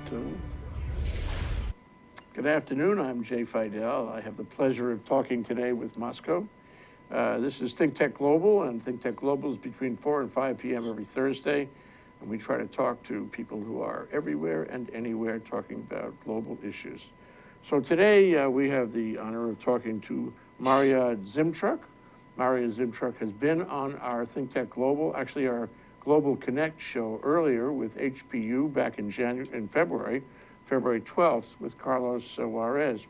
Two. Good afternoon, I'm Jay Fidel. I have the pleasure of talking today with Moscow. This is ThinkTech Global, and ThinkTech Global is between 4 and 5 p.m. every Thursday. And we try to talk to people who are everywhere and anywhere talking about global issues. So today we have the honor of talking to Maria Zimtruk. Maria Zimtruk has been on our ThinkTech Global, actually our Global Connect show earlier with HPU back in February 12th with Carlos Juarez.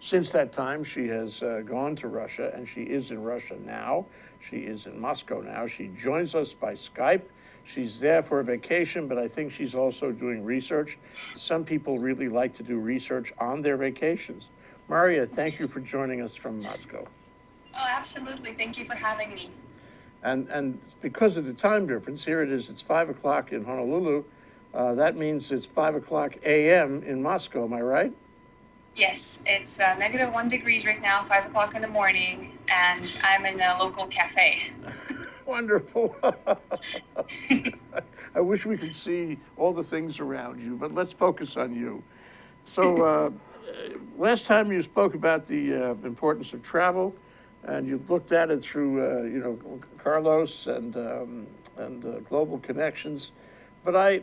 Since that time, she has gone to Russia, and she is in Russia now. She is in Moscow now. She joins us by Skype. She's there for a vacation, but I think she's also doing research. Some people really like to do research on their vacations. Maria, thank you for joining us from Moscow. Oh, absolutely. Thank you for having me. And because of the time difference, here it is, it's 5 o'clock in Honolulu. That means it's 5 o'clock a.m. in Moscow, am I right? Yes, it's -1 degrees right now, 5 o'clock in the morning, and I'm in a local cafe. Wonderful. I wish we could see all the things around you, but let's focus on you. So last time you spoke about the importance of travel, and you looked at it through, Carlos and global connections. But I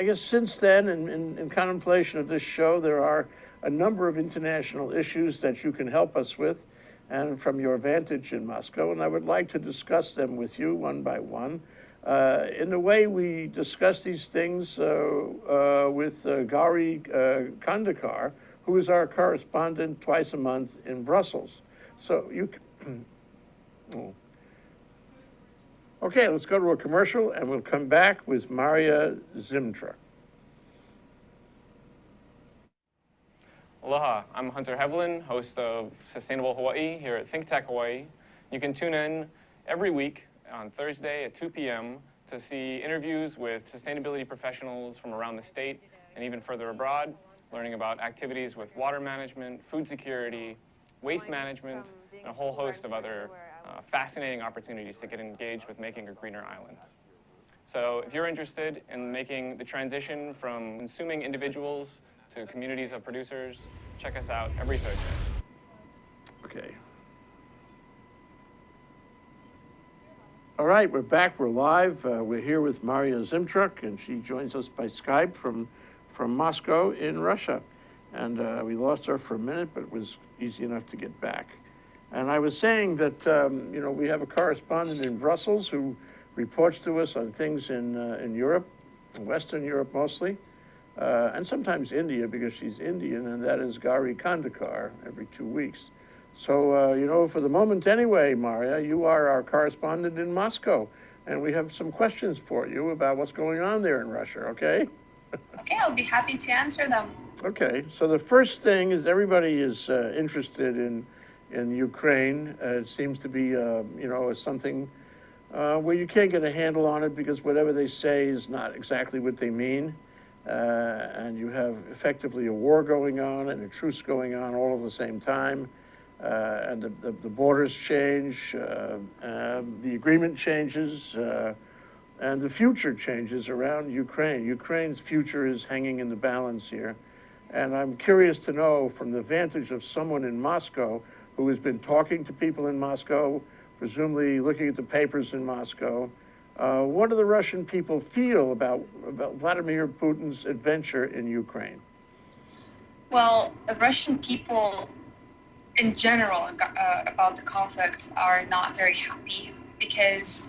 guess since then, in contemplation of this show, there are a number of international issues that you can help us with, and from your vantage in Moscow, and I would like to discuss them with you one by one. In the way we discuss these things with Gary Kandakar, who is our correspondent twice a month in Brussels. So you can, oh. Okay, let's go to a commercial, and we'll come back with Maria Zimtruk. Aloha, I'm Hunter Hevlin, host of Sustainable Hawaii here at ThinkTech Hawaii. You can tune in every week on Thursday at 2 p.m. to see interviews with sustainability professionals from around the state and even further abroad, learning about activities with water management, food security, waste management, and a whole host of other fascinating opportunities to get engaged with making a greener island. So if you're interested in making the transition from consuming individuals to communities of producers, check us out every Thursday. Okay. All right, we're back, we're live. We're here with Maria Zimtruk, and she joins us by Skype from Moscow in Russia. And we lost her for a minute, but it was easy enough to get back. And I was saying that, we have a correspondent in Brussels who reports to us on things in Europe, Western Europe mostly, and sometimes India, because she's Indian, and that is Gary Kandakar every 2 weeks. So, for the moment anyway, Maria, you are our correspondent in Moscow, and we have some questions for you about what's going on there in Russia, okay? Okay, I'll be happy to answer them. Okay, so the first thing is everybody is interested in Ukraine. It seems to be, something where you can't get a handle on it because whatever they say is not exactly what they mean. And you have effectively a war going on and a truce going on all at the same time. And the borders change, the agreement changes, and the future changes around Ukraine. Ukraine's future is hanging in the balance here. And I'm curious to know, from the vantage of someone in Moscow who has been talking to people in Moscow, presumably looking at the papers in Moscow, what do the Russian people feel about Vladimir Putin's adventure in Ukraine? Well, the Russian people in general about the conflict are not very happy because,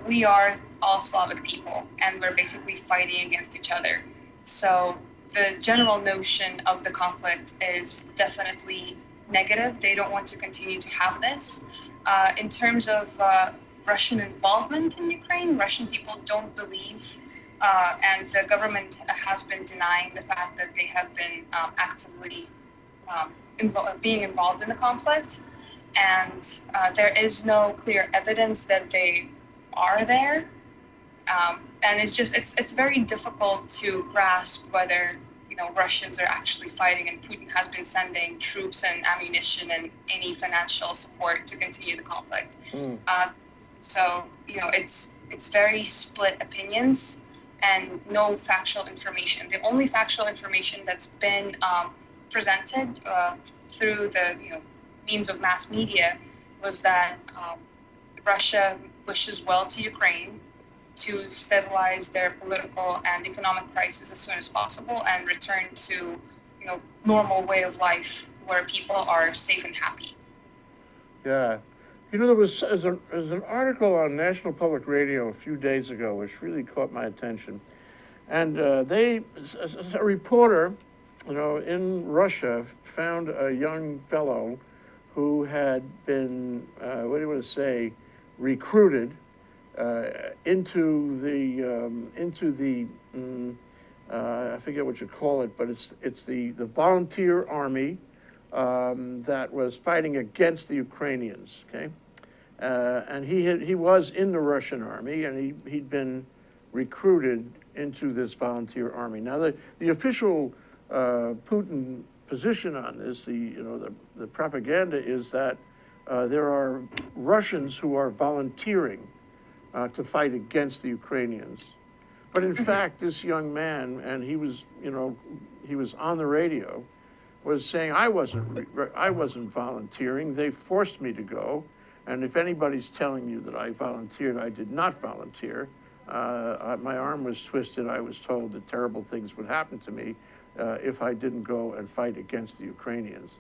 we are all Slavic people and we're basically fighting against each other. So the general notion of the conflict is definitely negative. They don't want to continue to have this. In terms of Russian involvement in Ukraine, Russian people don't believe, and the government has been denying the fact that they have been actively being involved in the conflict. And there is no clear evidence that they are there. And it's very difficult to grasp whether Russians are actually fighting and Putin has been sending troops and ammunition and any financial support to continue the conflict. So it's very split opinions, and no factual information. The only factual information that's been presented through the means of mass media was that Russia wishes well to Ukraine to stabilize their political and economic crisis as soon as possible and return to normal way of life where people are safe and happy. Yeah. There was an article on National Public Radio a few days ago which really caught my attention. And a reporter, in Russia found a young fellow who had been, recruited into the I forget what you call it, but it's the volunteer army that was fighting against the Ukrainians. Okay, and he was in the Russian army, and he'd been recruited into this volunteer army. Now the official Putin position on this, the propaganda is that there are Russians who are volunteering to fight against the Ukrainians. But in fact, this young man, and he was on the radio, was saying, I wasn't volunteering. They forced me to go. And if anybody's telling you that I volunteered, I did not volunteer. My arm was twisted. I was told that terrible things would happen to me if I didn't go and fight against the Ukrainians.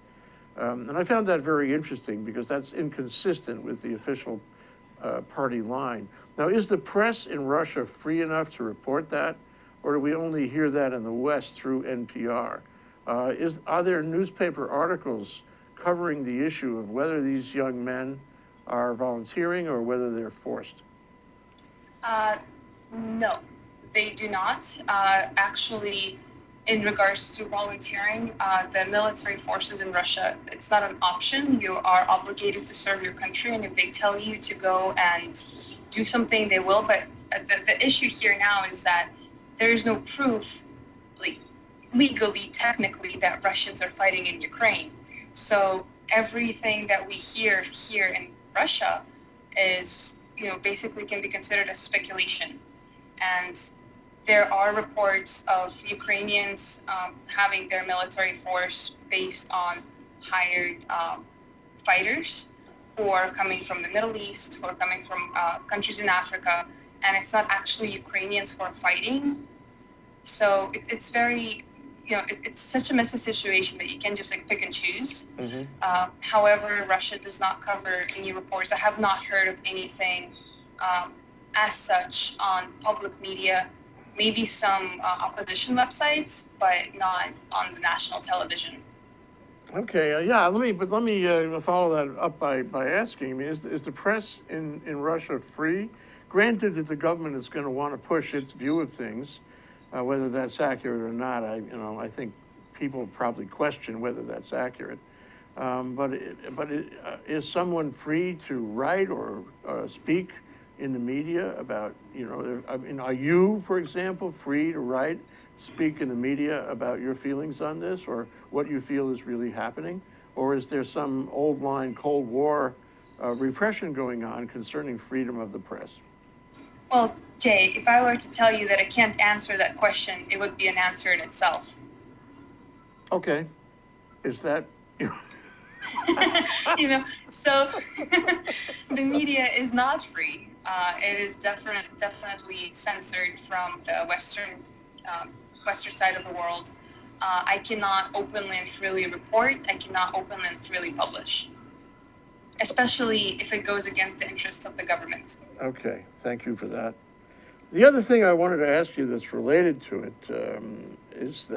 And I found that very interesting because that's inconsistent with the official party line. Now, is the press in Russia free enough to report that, or do we only hear that in the West through NPR? Are there newspaper articles covering the issue of whether these young men are volunteering or whether they're forced? No, they do not. Actually, in regards to volunteering, the military forces in Russia, it's not an option. You are obligated to serve your country, and if they tell you to go and do something, they will. But the issue here now is that there is no proof, like legally, technically, that Russians are fighting in Ukraine. So everything that we hear here in Russia is, basically can be considered as speculation. And there are reports of Ukrainians having their military force based on hired fighters who are coming from the Middle East, who are coming from countries in Africa, and it's not actually Ukrainians who are fighting. So it's very, it's such a messy situation that you can just pick and choose. Mm-hmm. However, Russia does not cover any reports. I have not heard of anything as such on public media. Maybe some opposition websites, but not on the national television. Okay, yeah. Let me follow that up by asking. I mean, is the press in Russia free? Granted that the government is going to want to push its view of things, whether that's accurate or not. I think people probably question whether that's accurate. But is someone free to write or speak in the media about, are you, for example, free to write, speak in the media about your feelings on this or what you feel is really happening? Or is there some old line Cold War repression going on concerning freedom of the press? Well, Jay, if I were to tell you that I can't answer that question, it would be an answer in itself. Okay. Is that... So the media is not free. It is definitely censored from the Western side of the world. I cannot openly and freely report. I cannot openly and freely publish, especially if it goes against the interests of the government. Okay, thank you for that. The other thing I wanted to ask you that's related to it is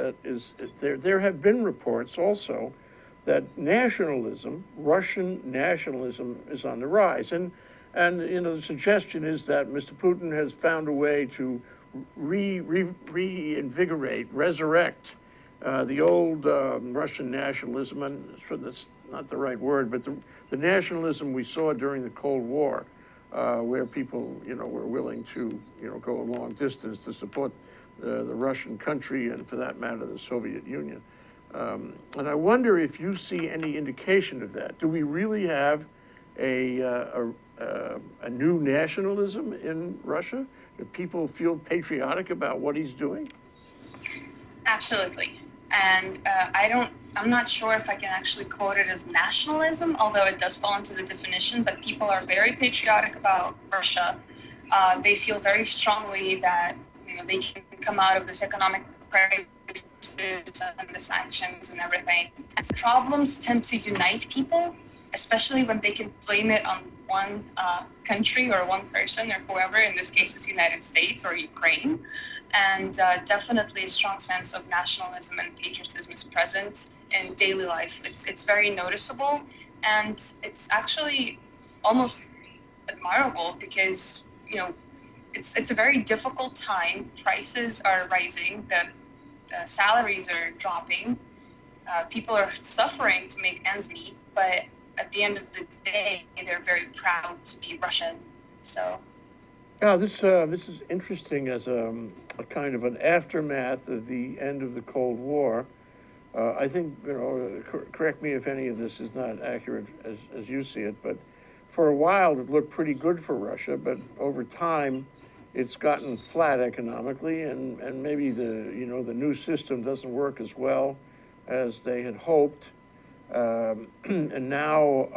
there have been reports also that nationalism, Russian nationalism, is on the rise. And the suggestion is that Mr. Putin has found a way to reinvigorate, resurrect the old Russian nationalism, and I'm sure that's not the right word, but the nationalism we saw during the Cold War, where people, were willing to, go a long distance to support the Russian country and, for that matter, the Soviet Union. And I wonder if you see any indication of that. Do we really have a new nationalism in Russia? Do people feel patriotic about what he's doing? Absolutely. And I'm not sure if I can actually quote it as nationalism, although it does fall into the definition, but people are very patriotic about Russia. They feel very strongly that, they can come out of this economic crisis and the sanctions and everything. And problems tend to unite people, especially when they can blame it on one country or one person or whoever. In this case, it's United States or Ukraine. And definitely a strong sense of nationalism and patriotism is present in daily life. It's very noticeable, and it's actually almost admirable because it's a very difficult time. Prices are rising, the salaries are dropping, people are suffering to make ends meet, but at the end of the day, they're very proud to be Russian. So. Yeah, this is interesting as a kind of an aftermath of the end of the Cold War. I think, correct me if any of this is not accurate as you see it, but for a while it looked pretty good for Russia, but over time it's gotten flat economically, and maybe the new system doesn't work as well as they had hoped. And now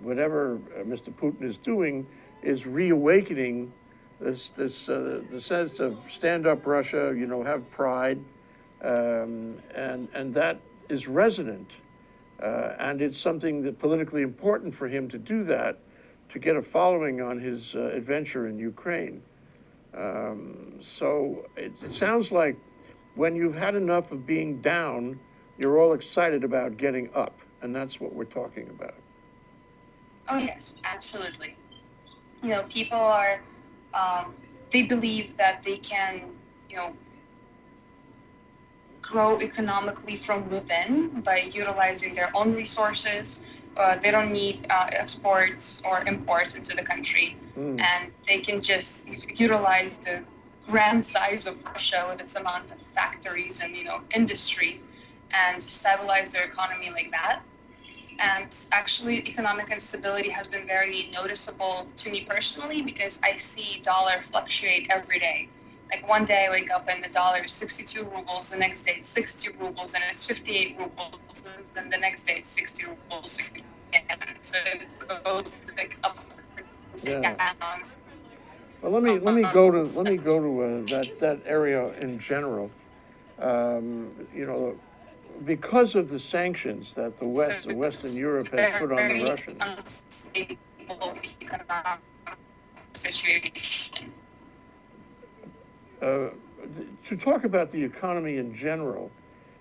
whatever Mr. Putin is doing is reawakening the sense of stand up Russia, have pride, and that is resonant. And it's something that politically important for him to do that, to get a following on his adventure in Ukraine. So it sounds like when you've had enough of being down, you're all excited about getting up, and that's what we're talking about. Oh yes, absolutely. People are, they believe that they can, grow economically from within by utilizing their own resources. They don't need exports or imports into the country, and they can just utilize the grand size of Russia with its amount of factories and industry, and stabilize their economy like that. And actually, economic instability has been very noticeable to me personally because I see dollar fluctuate every day. Like one day I wake up and the dollar is 62 rubles, the next day it's 60 rubles, and it's 58 rubles, and then the next day it's 60 rubles again. So it goes like up and down. Well, let me go to that area in general. Because of the sanctions that the Western Europe has put on the Russians. Unstable economic situation. To talk about the economy in general,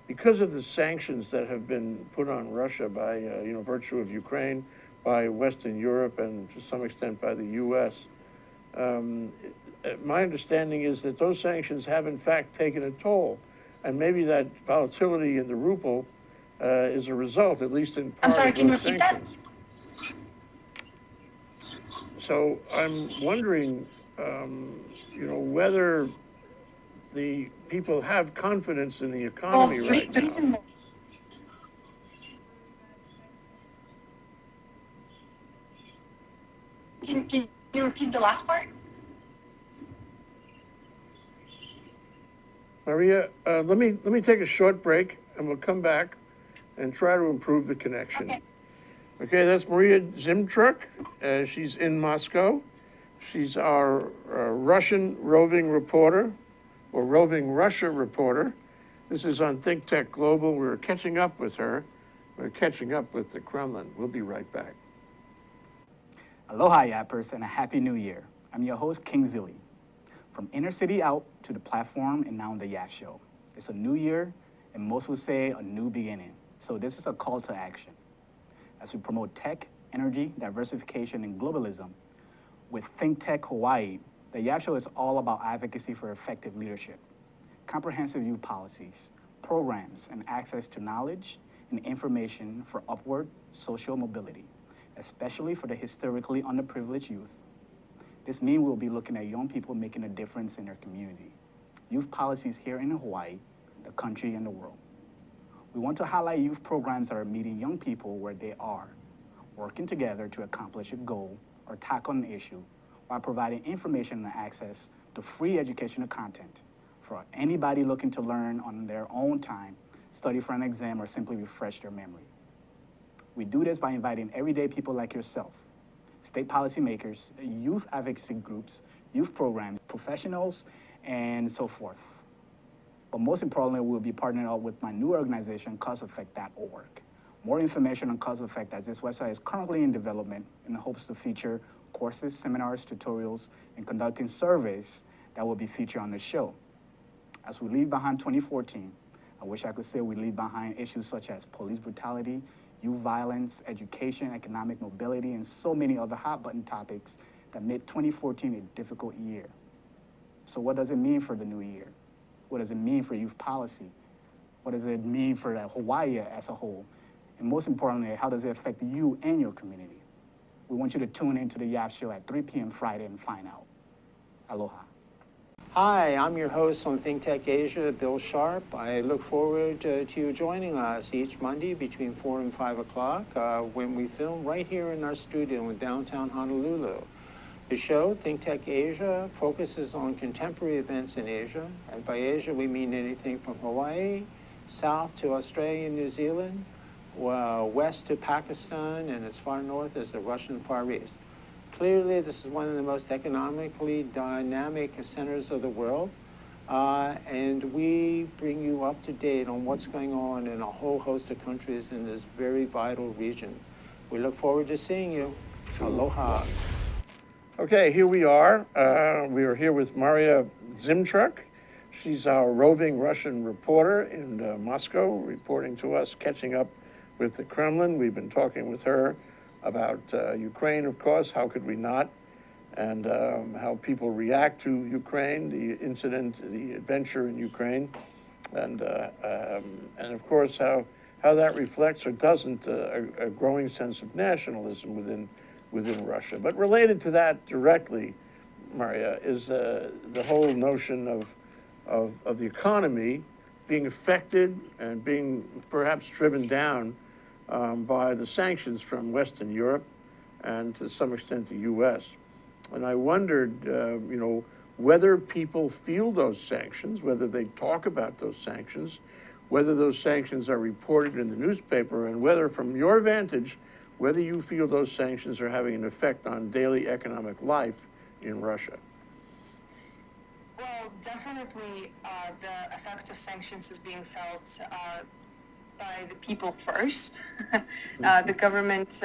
because of the sanctions that have been put on Russia by virtue of Ukraine, by Western Europe, and to some extent by the U.S. My understanding is that those sanctions have in fact taken a toll. And maybe that volatility in the ruble is a result, at least in part, of those sanctions. So I'm wondering, whether the people have confidence in the economy right now. Can you repeat the last part? Maria, let me take a short break, and we'll come back and try to improve the connection. Okay, that's Maria Zimtruk. She's in Moscow. She's our Russian roving reporter, or roving Russia reporter. This is on ThinkTech Global. We're catching up with her. We're catching up with the Kremlin. We'll be right back. Aloha, Yappers, and a Happy New Year. I'm your host, King Zilly. From inner city out to the platform and now the Yap Show. It's a new year, and most would say a new beginning. So this is a call to action. As we promote tech, energy, diversification, and globalism, with ThinkTech Hawaii, the Yap Show is all about advocacy for effective leadership, comprehensive youth policies, programs, and access to knowledge and information for upward social mobility, especially for the historically underprivileged youth. This means we'll be looking at young people making a difference in their community, youth policies here in Hawaii, the country, and the world. We want to highlight youth programs that are meeting young people where they are, working together to accomplish a goal or tackle an issue while providing information and access to free educational content for anybody looking to learn on their own time, study for an exam, or simply refresh their memory. We do this by inviting everyday people like yourself, state policymakers, youth advocacy groups, youth programs, professionals, and so forth. But most importantly, we'll be partnering up with my new organization, causeeffect.org. More information on Cause Effect, as this website is currently in development in hopes to feature courses, seminars, tutorials, and conducting surveys that will be featured on the show. As we leave behind 2014, I wish I could say we leave behind issues such as police brutality, youth violence, education, economic mobility, and so many other hot-button topics that made 2014 a difficult year. So what does it mean for the new year? What does it mean for youth policy? What does it mean for Hawaii as a whole? And most importantly, how does it affect you and your community? We want you to tune into the YAP Show at 3 p.m. Friday and find out. Aloha. Hi, I'm your host on ThinkTech Asia, Bill Sharp. I look forward to you joining us each Monday between 4 and 5 o'clock when we film right here in our studio in downtown Honolulu. The show, ThinkTech Asia, focuses on contemporary events in Asia. And by Asia, we mean anything from Hawaii, south to Australia and New Zealand, west to Pakistan, and as far north as the Russian Far East. Clearly, this is one of the most economically dynamic centers of the world, and we bring you up to date on what's going on in a whole host of countries in this very vital region. We look forward to seeing you. Aloha. Okay, here we are. We are here with Maria Zimchuk. She's our roving Russian reporter in Moscow, reporting to us, catching up with the Kremlin. We've been talking with her about Ukraine, of course, how could we not, and how people react to Ukraine, the incident, the adventure in Ukraine, and of course how that reflects or doesn't a growing sense of nationalism within Russia. But related to that directly, Maria, is the whole notion of the economy being affected and being perhaps driven down by the sanctions from Western Europe and to some extent the U.S. And I wondered, whether people feel those sanctions, whether they talk about those sanctions, whether those sanctions are reported in the newspaper, and whether, from your vantage, whether you feel those sanctions are having an effect on daily economic life in Russia. Well, definitely the effect of sanctions is being felt by the people first. The government,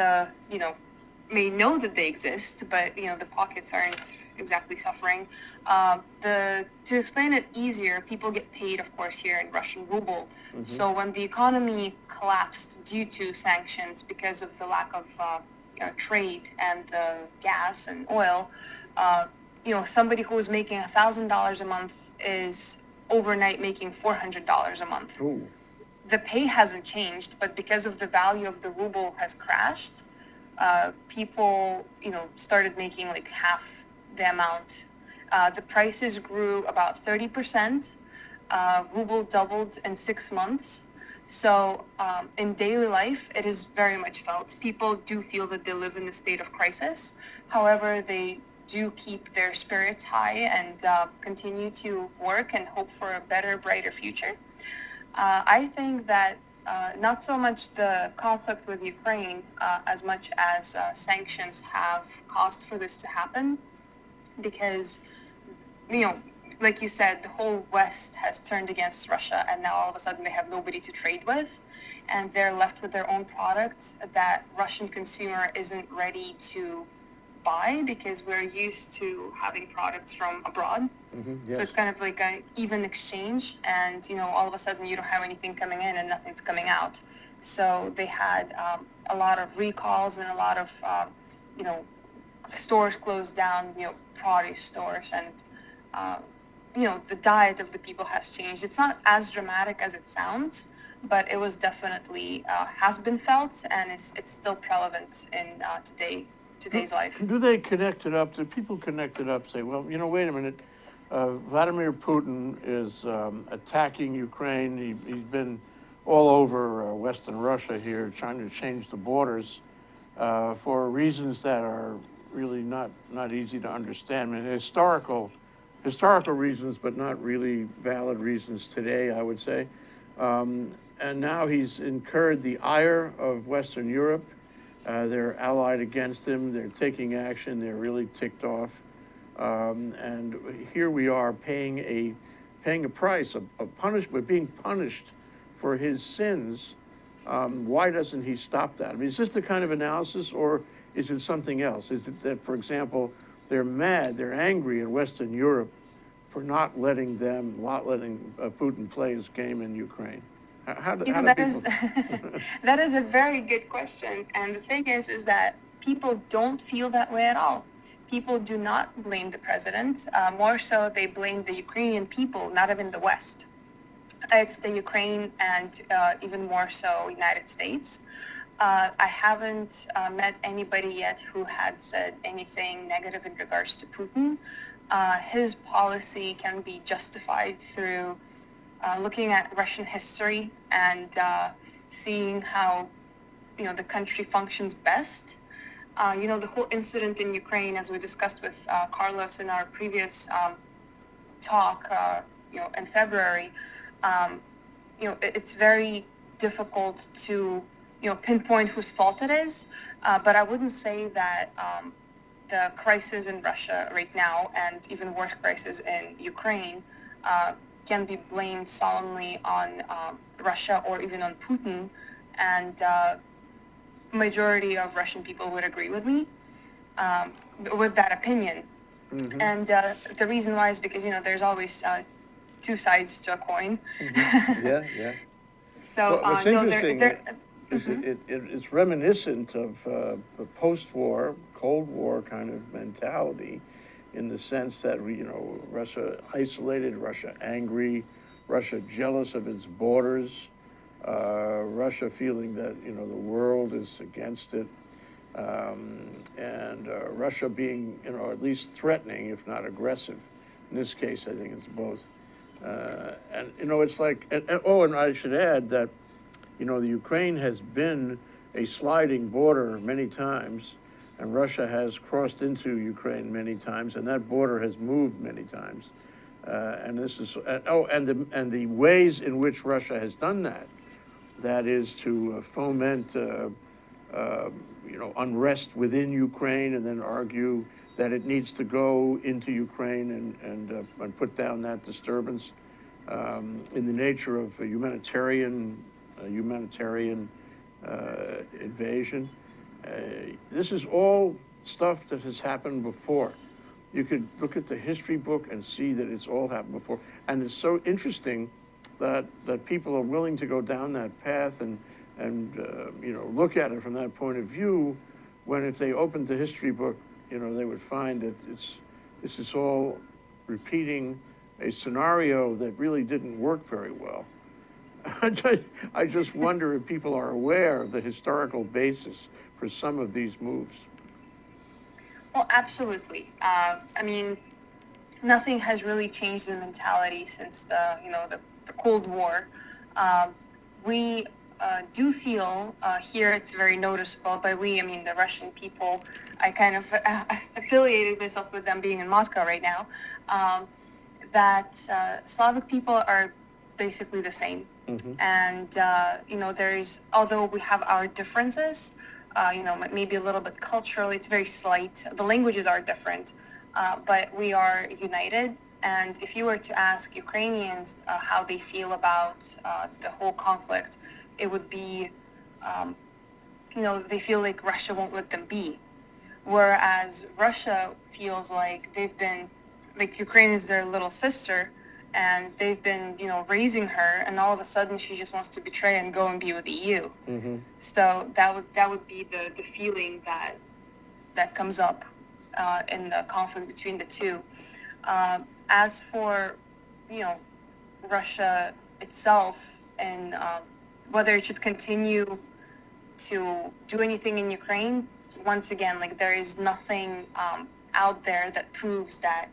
may know that they exist, but the pockets aren't exactly suffering. To explain it easier, people get paid, of course, here in Russian ruble. Mm-hmm. So when the economy collapsed due to sanctions because of the lack of trade and the gas and oil, somebody who was making $1,000 a month is overnight making $400 a month. Ooh. The pay hasn't changed, but because of the value of the ruble has crashed, people, started making like half the amount. The prices grew about 30%. Ruble doubled in 6 months. So in daily life, it is very much felt. People do feel that they live in a state of crisis. However, they do keep their spirits high and continue to work and hope for a better, brighter future. I think that not so much the conflict with Ukraine as much as sanctions have caused for this to happen, because, like you said, the whole West has turned against Russia, and now all of a sudden they have nobody to trade with, and they're left with their own products that Russian consumer isn't ready to buy because we're used to having products from abroad. Mm-hmm, yes. So it's kind of like an even exchange, and all of a sudden you don't have anything coming in and nothing's coming out. So they had a lot of recalls and a lot of stores closed down, produce stores, and the diet of the people has changed. It's not as dramatic as it sounds, but it was definitely has been felt, and it's still prevalent in today's life. Do they connect it up? Do people connect it up? Say, well, wait a minute. Vladimir Putin is attacking Ukraine. He's been all over Western Russia here, trying to change the borders for reasons that are really not easy to understand. I mean, historical historical reasons, but not really valid reasons today, I would say. And now he's incurred the ire of Western Europe. They're allied against him. They're taking action. They're really ticked off. And here we are paying a price, a punishment. We're being punished for his sins. Why doesn't he stop that? I mean, is this the kind of analysis, or is it something else? Is it that, for example, they're mad, they're angry in Western Europe for not letting Putin play his game in Ukraine? How do that people... that is a very good question. And the thing is that people don't feel that way at all. People do not blame the president. More so, they blame the Ukrainian people, not even the West. It's the Ukraine and even more so United States. I haven't met anybody yet who had said anything negative in regards to Putin. His policy can be justified through looking at Russian history and seeing how the country functions best. The whole incident in Ukraine, as we discussed with Carlos in our previous talk, in February, it's very difficult to pinpoint whose fault it is. But I wouldn't say that the crisis in Russia right now, and even worse crisis in Ukraine, can be blamed solemnly on Russia or even on Putin. And majority of Russian people would agree with me with that opinion. Mm-hmm. And the reason why is because there's always two sides to a coin. Mm-hmm. Yeah. So what's interesting is mm-hmm. it's reminiscent of the post-war, Cold War kind of mentality, in the sense that Russia isolated, Russia angry, Russia jealous of its borders. Russia feeling that the world is against it, and Russia being at least threatening, if not aggressive. In this case, I think it's both. And it's like, and I should add that the Ukraine has been a sliding border many times, and Russia has crossed into Ukraine many times, and that border has moved many times. And this is and the ways in which Russia has done that. That is to foment, unrest within Ukraine, and then argue that it needs to go into Ukraine and put down that disturbance in the nature of a humanitarian invasion. This is all stuff that has happened before. You could look at the history book and see that it's all happened before, and it's so interesting that people are willing to go down that path and look at it from that point of view, when if they opened the history book, they would find that this is all repeating a scenario that really didn't work very well. I just wonder if people are aware of the historical basis for some of these moves. Well, absolutely. Nothing has really changed in mentality since the Cold War. We do feel here it's very noticeable. By we, I mean the Russian people. I kind of affiliated myself with them being in Moscow right now. That Slavic people are basically the same. Mm-hmm. And although we have our differences, maybe a little bit culturally, it's very slight. The languages are different, but we are united. And if you were to ask Ukrainians how they feel about the whole conflict, it would be, they feel like Russia won't let them be. Whereas Russia feels like they've been, like Ukraine is their little sister, and they've been, raising her, and all of a sudden she just wants to betray and go and be with the EU. Mm-hmm. So that would be the feeling that comes up in the conflict between the two. As for, Russia itself and whether it should continue to do anything in Ukraine, once again, there is nothing out there that proves that,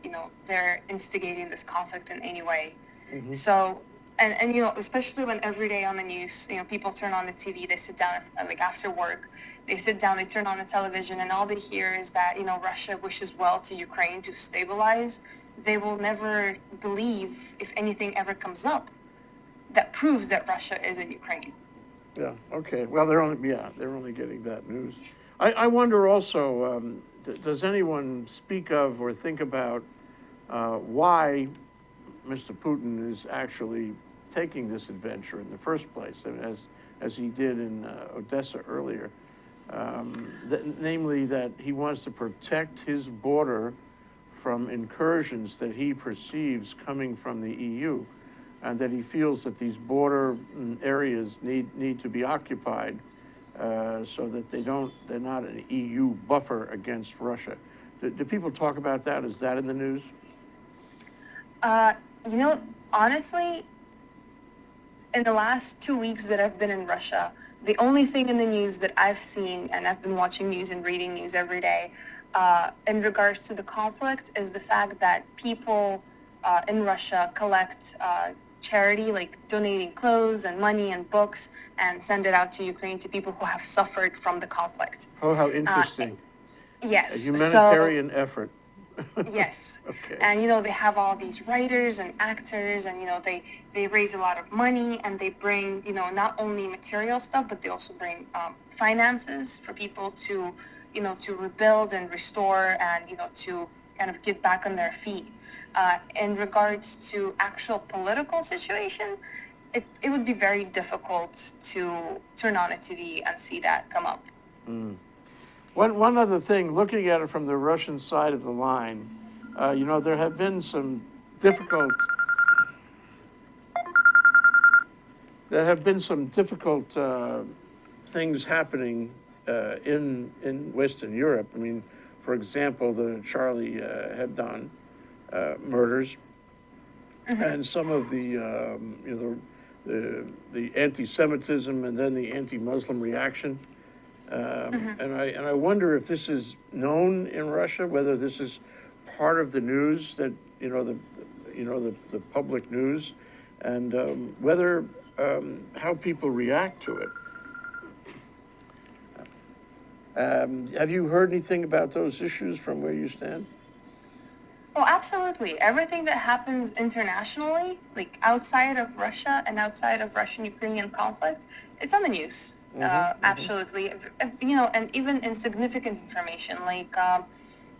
they're instigating this conflict in any way. Mm-hmm. So, and especially when every day on the news, people turn on the TV, they sit down, after work, they sit down, they turn on the television, and all they hear is that, Russia wishes well to Ukraine to stabilize. they will never believe if anything ever comes up that proves that Russia is in Ukraine. Yeah, okay. Well, they're only getting that news. I wonder also, does anyone speak of or think about why Mr. Putin is actually taking this adventure in the first place, I mean, as he did in Odessa earlier? Namely that he wants to protect his border from incursions that he perceives coming from the EU, and that he feels that these border areas need to be occupied so that they're not an EU buffer against Russia. Do people talk about that? Is that in the news? You know, honestly, in the last 2 weeks that I've been in Russia, the only thing in the news that I've seen, and I've been watching news and reading news every day, in regards to the conflict, is the fact that people in Russia collect charity, like donating clothes and money and books, and send it out to Ukraine to people who have suffered from the conflict. Oh, how interesting. Yes. A humanitarian effort. Yes. Okay. And, you know, they have all these writers and actors, and, you know, they raise a lot of money, and they bring, you know, not only material stuff, but they also bring finances for people to, you know, to rebuild and restore and, you know, to kind of get back on their feet. In regards to actual political situation, it would be very difficult to turn on a TV and see that come up. Mm. One other thing, looking at it from the Russian side of the line, you know, there have been some difficult things happening in Western Europe. I mean, for example, the Charlie Hebdo murders, and some of the you know, the anti-Semitism and then the anti-Muslim reaction. And I wonder if this is known in Russia, whether this is part of the news that the public news, and whether how people react to it. Have you heard anything about those issues from where you stand? Oh, absolutely. Everything that happens internationally, like outside of Russia and outside of Russian-Ukrainian conflict, it's on the news. Absolutely. You know, and even insignificant information like,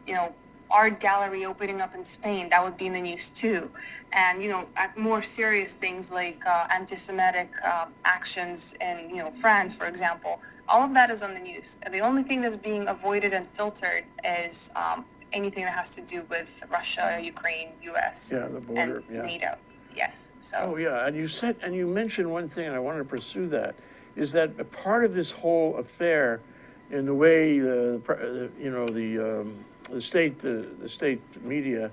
you know, art gallery opening up in Spain, that would be in the news too. And, you know, more serious things like anti-Semitic actions in, you know, France, for example, all of that is on the news. The only thing that's being avoided and filtered is anything that has to do with Russia, Ukraine, US, Yeah, the border, and NATO. Yes. So. Oh, yeah, and you mentioned one thing, and I wanted to pursue that, is that a part of this whole affair, in the way the state media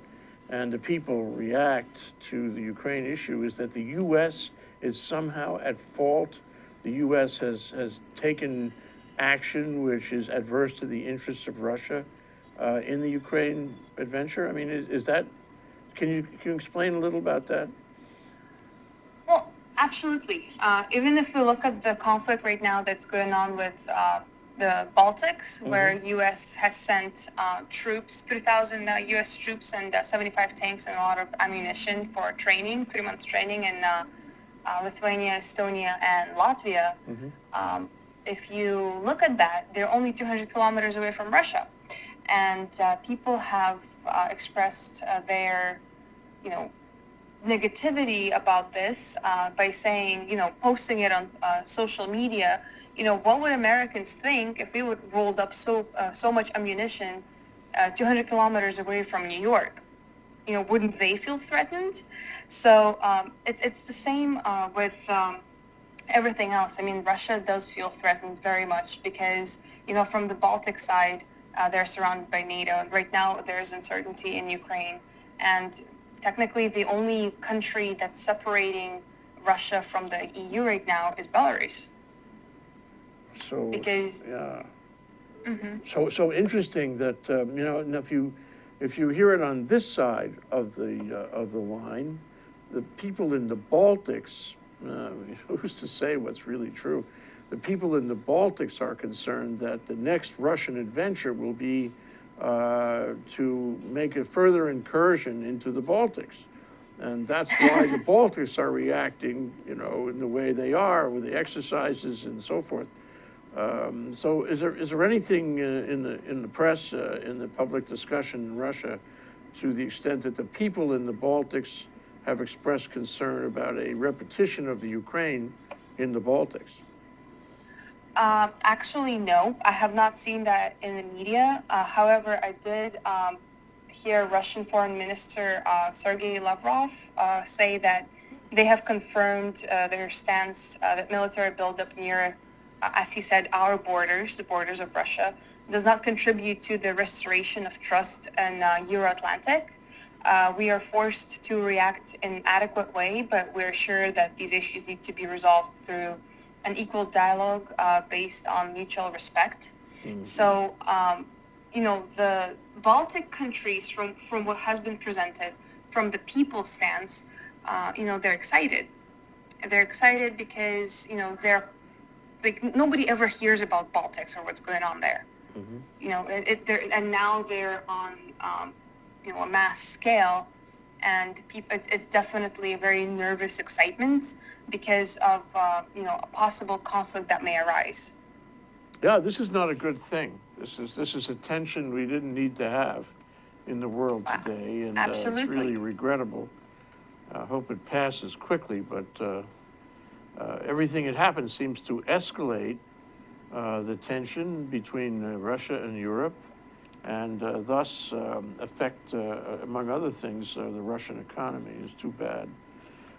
and the people react to the Ukraine issue, is that the U.S. is somehow at fault. The U.S. has taken action which is adverse to the interests of Russia in the Ukraine adventure. I mean, is that? Can you explain a little about that? Well, absolutely. Even if we look at the conflict right now that's going on with the Baltics, where U.S. has sent troops, 3,000 U.S. troops and 75 tanks and a lot of ammunition for training, 3 months training in Lithuania, Estonia, and Latvia. If you look at that, they're only 200 kilometers away from Russia. And people have expressed their, you know, negativity about this by saying, you know, posting it on social media. You know, what would Americans think if we would rolled up so much ammunition 200 kilometers away from New York? You know, wouldn't they feel threatened? So it's the same with everything else. I mean, Russia does feel threatened very much because, you know, from the Baltic side, they're surrounded by NATO. Right now, there's uncertainty in Ukraine. And technically, the only country that's separating Russia from the EU right now is Belarus. So, because, yeah. So interesting that, you know, and if you hear it on this side of the line, the people in the Baltics, who's to say what's really true? The people in the Baltics are concerned that the next Russian adventure will be to make a further incursion into the Baltics. And that's why the Baltics are reacting, in the way they are with the exercises and so forth. So is there anything in the press, in the public discussion in Russia, to the extent that the people in the Baltics have expressed concern about a repetition of the Ukraine in the Baltics? Actually, no. I have not seen that in the media. However, I did hear Russian Foreign Minister Sergei Lavrov say that they have confirmed their stance that military buildup near, as he said, our borders, the borders of Russia, does not contribute to the restoration of trust in Euro-Atlantic. We are forced to react in an adequate way, but we're sure that these issues need to be resolved through an equal dialogue based on mutual respect. Mm-hmm. So, the Baltic countries, from what has been presented, from the people's stance, they're excited. They're excited because, they're like, nobody ever hears about Baltics or what's going on there. Mm-hmm. And now they're on, a mass scale, and it's definitely a very nervous excitement because of, a possible conflict that may arise. Yeah, this is not a good thing. This is a tension we didn't need to have in the world today, and it's really regrettable. I hope it passes quickly, but everything that happens seems to escalate the tension between Russia and Europe, and thus affect, among other things, the Russian economy. It's too bad.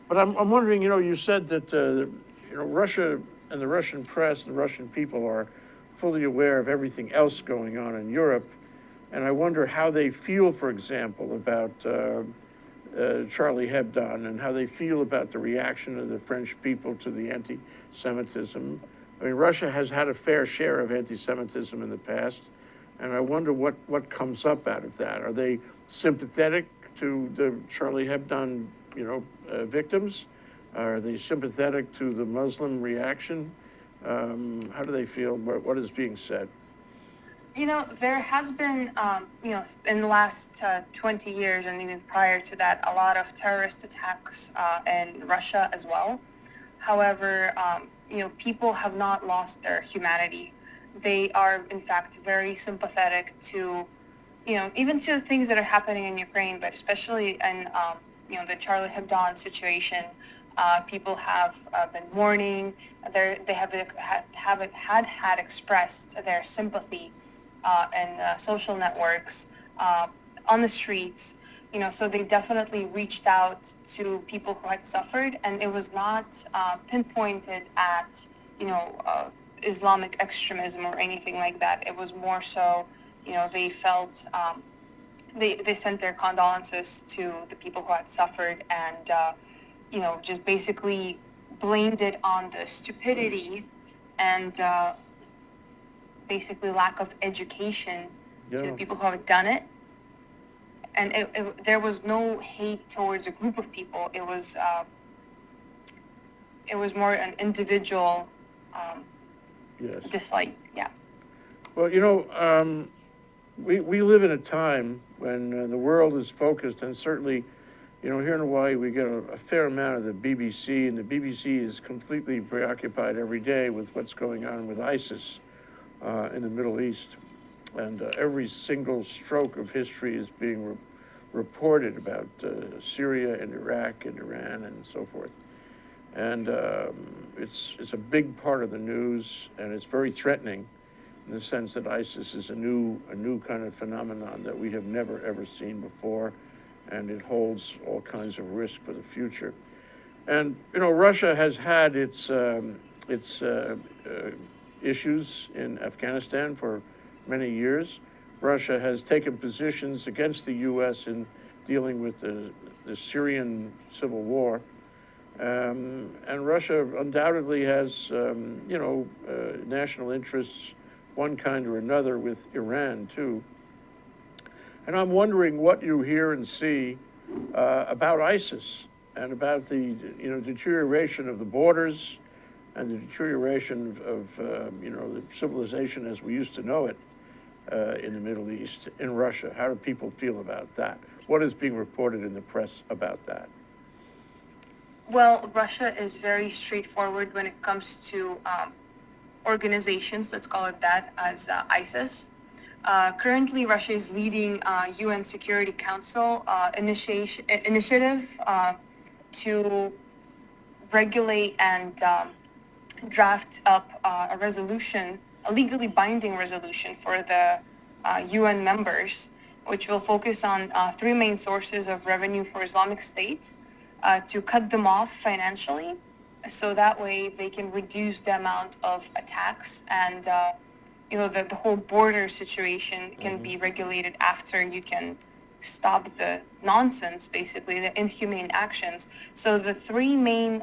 But I'm wondering, you said that Russia and the Russian press and the Russian people are fully aware of everything else going on in Europe, and I wonder how they feel, for example, about Charlie Hebdo, and how they feel about the reaction of the French people to the anti-Semitism. I mean, Russia has had a fair share of anti-Semitism in the past, and I wonder what comes up out of that. Are they sympathetic to the Charlie Hebdo, victims? Are they sympathetic to the Muslim reaction? How do they feel? What is being said? There has been, in the last 20 years and even prior to that, a lot of terrorist attacks in Russia as well. However, people have not lost their humanity. They are, in fact, very sympathetic to, even to the things that are happening in Ukraine, but especially in, the Charlie Hebdo situation. People have been mourning. They had expressed their sympathy in social networks, on the streets. So they definitely reached out to people who had suffered, and it was not pinpointed at Islamic extremism or anything like that. It was more so, they felt they sent their condolences to the people who had suffered, and just basically blamed it on the stupidity and basically lack of education to the people who have done it. And there was no hate towards a group of people. It was more an individual dislike. Yeah. Well, we live in a time when the world is focused, and certainly, here in Hawaii, we get a fair amount of the BBC, and the BBC is completely preoccupied every day with what's going on with ISIS in the Middle East. And every single stroke of history is being reported about Syria and Iraq and Iran and so forth. And it's a big part of the news, and it's very threatening in the sense that ISIS is a new kind of phenomenon that we have never, ever seen before, and it holds all kinds of risk for the future. And, Russia has had its issues in Afghanistan for many years. Russia has taken positions against the U.S. in dealing with the Syrian civil war. And Russia undoubtedly has, national interests, one kind or another, with Iran, too. And I'm wondering what you hear and see about ISIS and about the, deterioration of the borders and the deterioration of, the civilization as we used to know it. in the Middle East, in Russia? How do people feel about that? What is being reported in the press about that? Well, Russia is very straightforward when it comes to organizations, let's call it that, as ISIS. Currently, Russia is leading UN Security Council initiative to regulate and draft up a resolution, a legally binding resolution for the UN members, which will focus on three main sources of revenue for Islamic State, to cut them off financially, so that way they can reduce the amount of attacks and the whole border situation can be regulated after you can stop the nonsense, basically the inhumane actions. So the three main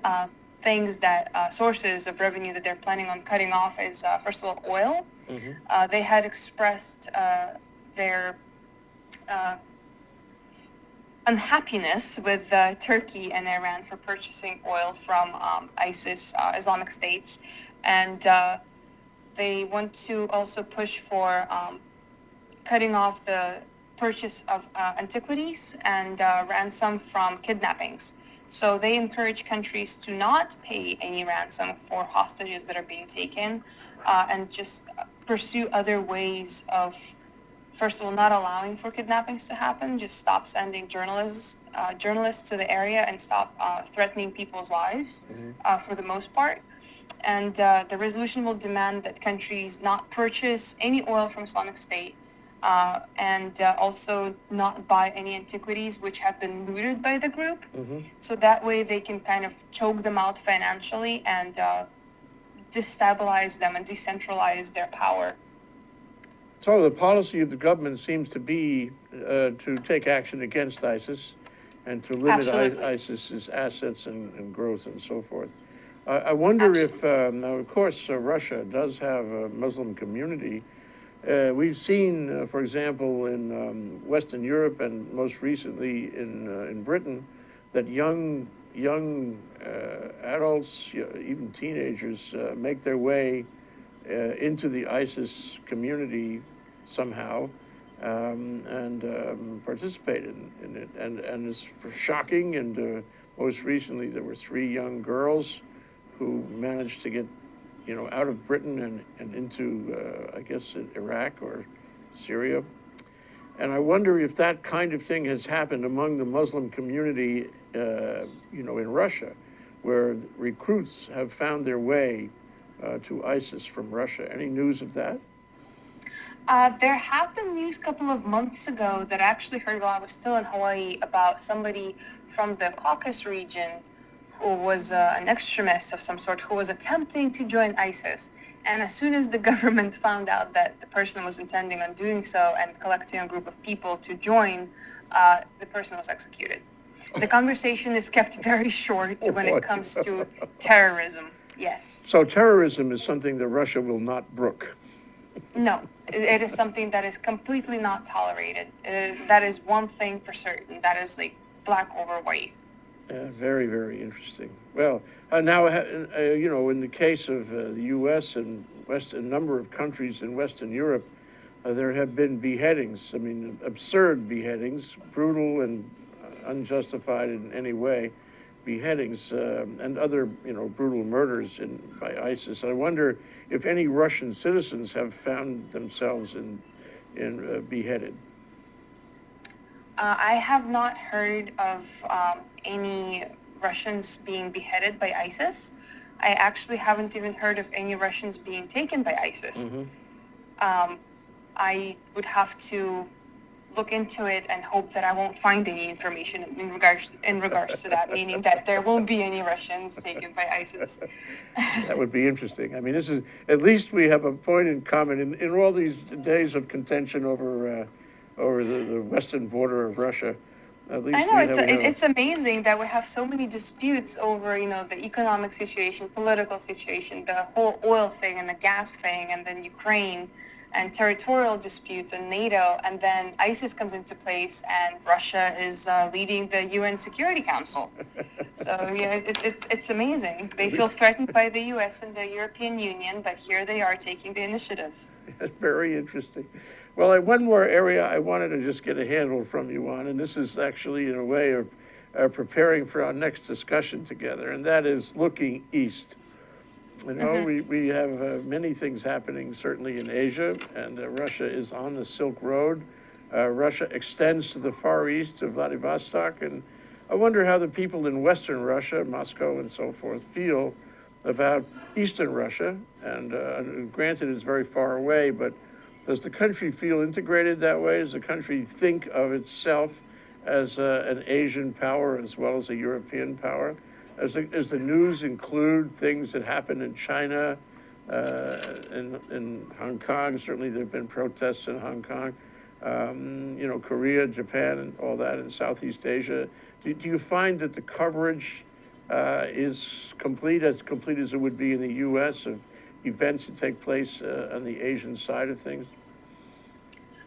things that sources of revenue that they're planning on cutting off is first of all oil. They had expressed their unhappiness with Turkey and Iran for purchasing oil from ISIS, Islamic States, and they want to also push for cutting off the purchase of antiquities and ransom from kidnappings. So they encourage countries to not pay any ransom for hostages that are being taken, and just pursue other ways of, first of all, not allowing for kidnappings to happen, just stop sending journalists to the area and stop threatening people's lives for the most part. And the resolution will demand that countries not purchase any oil from Islamic State, and also not buy any antiquities which have been looted by the group. So that way they can kind of choke them out financially and destabilize them and decentralize their power. So the policy of the government seems to be to take action against ISIS and to limit ISIS's assets and growth and so forth. I wonder if, now of course, Russia does have a Muslim community. We've seen, for example, in Western Europe and most recently in Britain, that young adults, even teenagers, make their way into the ISIS community somehow and participate in it. And it's shocking. And most recently, there were 3 young girls who managed to get, out of Britain and into, I guess, Iraq or Syria. And I wonder if that kind of thing has happened among the Muslim community, in Russia, where recruits have found their way to ISIS from Russia. Any news of that? There have been news a couple of months ago that I actually heard while I was still in Hawaii about somebody from the Caucasus region who was an extremist of some sort who was attempting to join ISIS. And as soon as the government found out that the person was intending on doing so and collecting a group of people to join, the person was executed. The conversation is kept very short when it comes to terrorism. Yes. So terrorism is something that Russia will not brook. No, it is something that is completely not tolerated. That is one thing for certain. That is like black over white. Very, very interesting. Well, now, in the case of the U.S. and a number of countries in Western Europe, there have been beheadings. I mean, absurd beheadings, brutal and unjustified in any way, beheadings and other, brutal murders by ISIS. I wonder if any Russian citizens have found themselves in beheaded. I have not heard of any Russians being beheaded by ISIS. I actually haven't even heard of any Russians being taken by ISIS. I would have to look into it and hope that I won't find any information in regards to that, meaning that there won't be any Russians taken by ISIS. That would be interesting. I mean, this is, at least we have a point in common in all these days of contention over the western border of Russia. At least I know, it's amazing that we have so many disputes over, the economic situation, political situation, the whole oil thing and the gas thing, and then Ukraine, and territorial disputes and NATO, and then ISIS comes into place and Russia is leading the UN Security Council. So yeah, it's amazing. They feel threatened by the US and the European Union, but here they are taking the initiative. Very interesting. Well, one more area I wanted to just get a handle from you on, and this is actually in a way of preparing for our next discussion together, and that is looking east. You know, we have many things happening, certainly in Asia, and Russia is on the Silk Road. Russia extends to the Far East, to Vladivostok, and I wonder how the people in Western Russia, Moscow and so forth, feel about Eastern Russia. And granted, it's very far away, but does the country feel integrated that way? Does the country think of itself as an Asian power as well as a European power? Does the news include things that happen in China, in Hong Kong? Certainly there have been protests in Hong Kong. You know, Korea, Japan, and all that in Southeast Asia. Do you find that the coverage is complete as it would be in the U.S. of events that take place on the Asian side of things?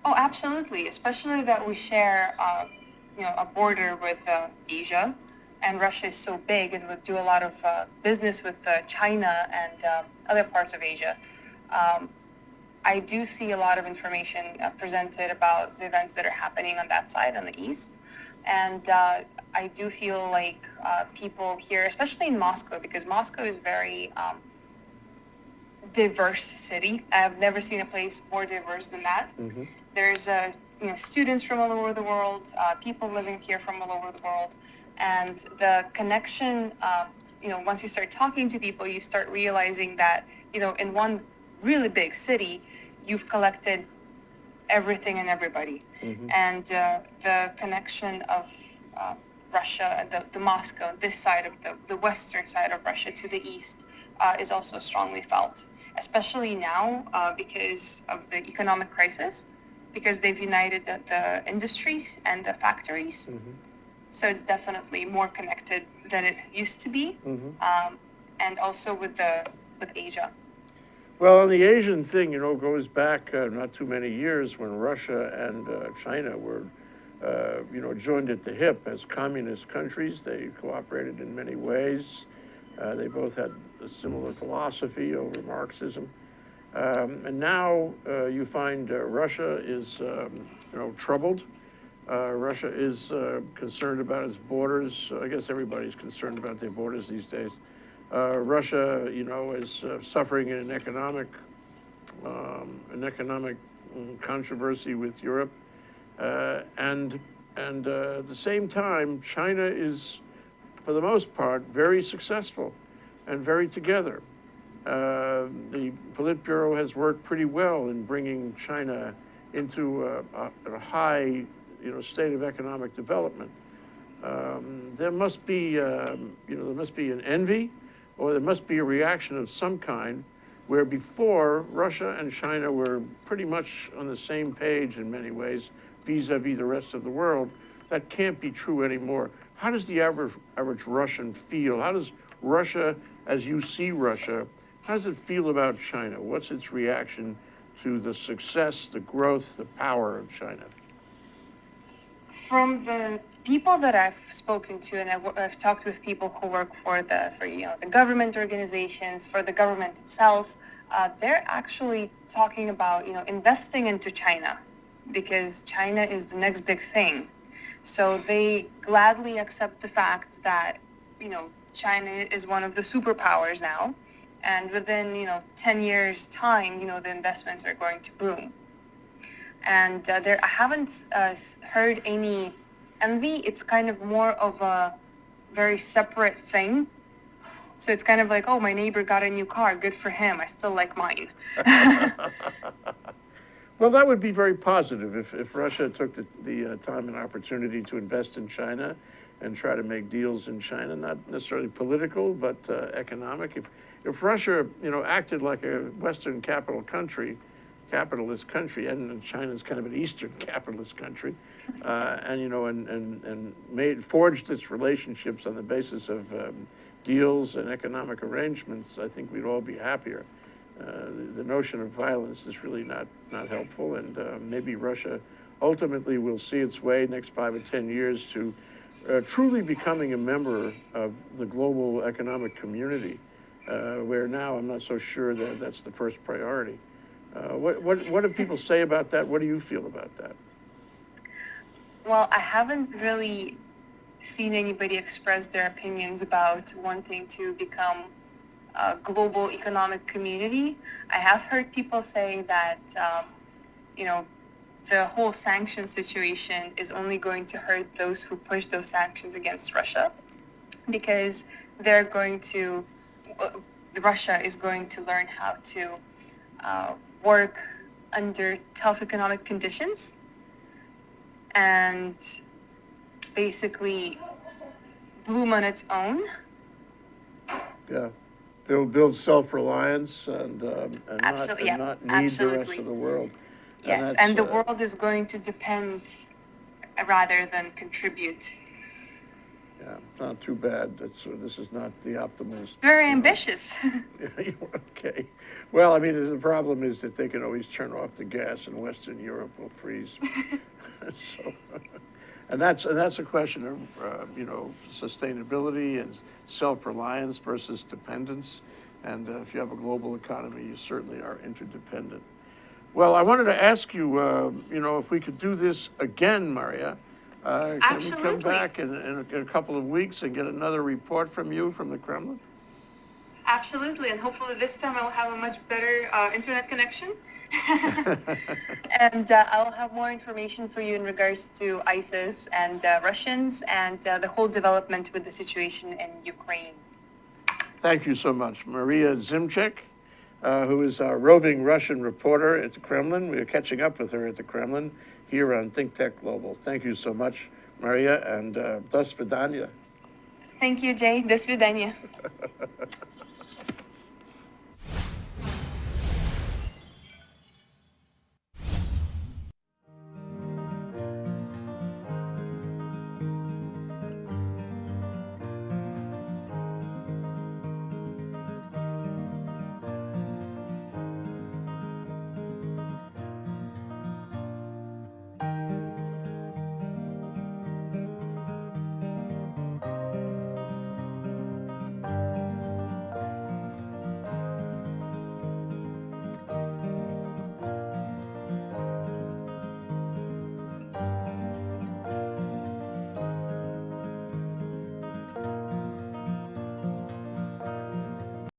Oh, absolutely. Especially that we share, a border with Asia, and Russia is so big and would do a lot of business with China and other parts of Asia. I do see a lot of information presented about the events that are happening on that side, on the east. And I do feel like people here, especially in Moscow, because Moscow is very diverse city. I've never seen a place more diverse than that. Mm-hmm. There's students from all over the world, people living here from all over the world, and the connection. Once you start talking to people, you start realizing that in one really big city, you've collected everything and everybody. Mm-hmm. And the connection of Russia, the Moscow, this side of the western side of Russia to the east is also strongly felt, especially now because of the economic crisis, because they've united the industries and the factories. Mm-hmm. So it's definitely more connected than it used to be, Mm-hmm. and also with Asia. Well, on the Asian thing, goes back not too many years when Russia and China were, joined at the hip as communist countries. They cooperated in many ways. They both had a similar philosophy over Marxism. And now you find Russia is, troubled. Russia is concerned about its borders. I guess everybody's concerned about their borders these days. Russia, is suffering in an economic controversy with Europe, and at the same time, China is, for the most part, very successful and very together. The Politburo has worked pretty well in bringing China into a high, state of economic development. There must be an envy, or there must be a reaction of some kind, where before Russia and China were pretty much on the same page in many ways, vis-a-vis the rest of the world. That can't be true anymore. How does the average Russian feel? How does Russia, as you see Russia, how does it feel about China? What's its reaction to the success, the growth, the power of China? From the people that I've spoken to, and I've talked with people who work for the government organizations, for the government itself, they're actually talking about investing into China, because China is the next big thing. So they gladly accept the fact that China is one of the superpowers now, and within 10 years time, the investments are going to boom. And I haven't heard any envy. It's kind of more of a very separate thing. So it's kind of like, oh, my neighbor got a new car. Good for him. I still like mine. Well, that would be very positive if Russia took the time and opportunity to invest in China and try to make deals in China, not necessarily political, but economic. If Russia, acted like a Western capitalist country, and China's kind of an Eastern capitalist country, and forged its relationships on the basis of deals and economic arrangements, I think we'd all be happier. The notion of violence is really not helpful, and maybe Russia ultimately will see its way next 5 or 10 years to truly becoming a member of the global economic community, where now I'm not so sure that that's the first priority. What do people say about that? What do you feel about that? Well, I haven't really seen anybody express their opinions about wanting to become a global economic community. I have heard people say that, the whole sanction situation is only going to hurt those who push those sanctions against Russia, because they're going to, Russia is going to learn how to work under tough economic conditions and basically bloom on its own. Yeah, build self-reliance and Absolutely, yeah, not need the rest absolutely. of the world. Yes, that's, and the world is going to depend rather than contribute. Yeah, not too bad. This is not the optimal. Very ambitious. Okay. Well, I mean, the problem is that they can always turn off the gas, and Western Europe will freeze. So, and that's a question of sustainability and self-reliance versus dependence. And if you have a global economy, you certainly are interdependent. Well, I wanted to ask you, if we could do this again, Maria. Can we come Absolutely. back in a couple of weeks and get another report from you from the Kremlin? Absolutely, and hopefully this time I'll have a much better internet connection. And I'll have more information for you in regards to ISIS and Russians and the whole development with the situation in Ukraine. Thank you so much. Maria Zimchek, who is our roving Russian reporter at the Kremlin. We are catching up with her at the Kremlin here on ThinkTech Global. Thank you so much, Maria, and do svidaniya. Thank you, Jay. До свидания.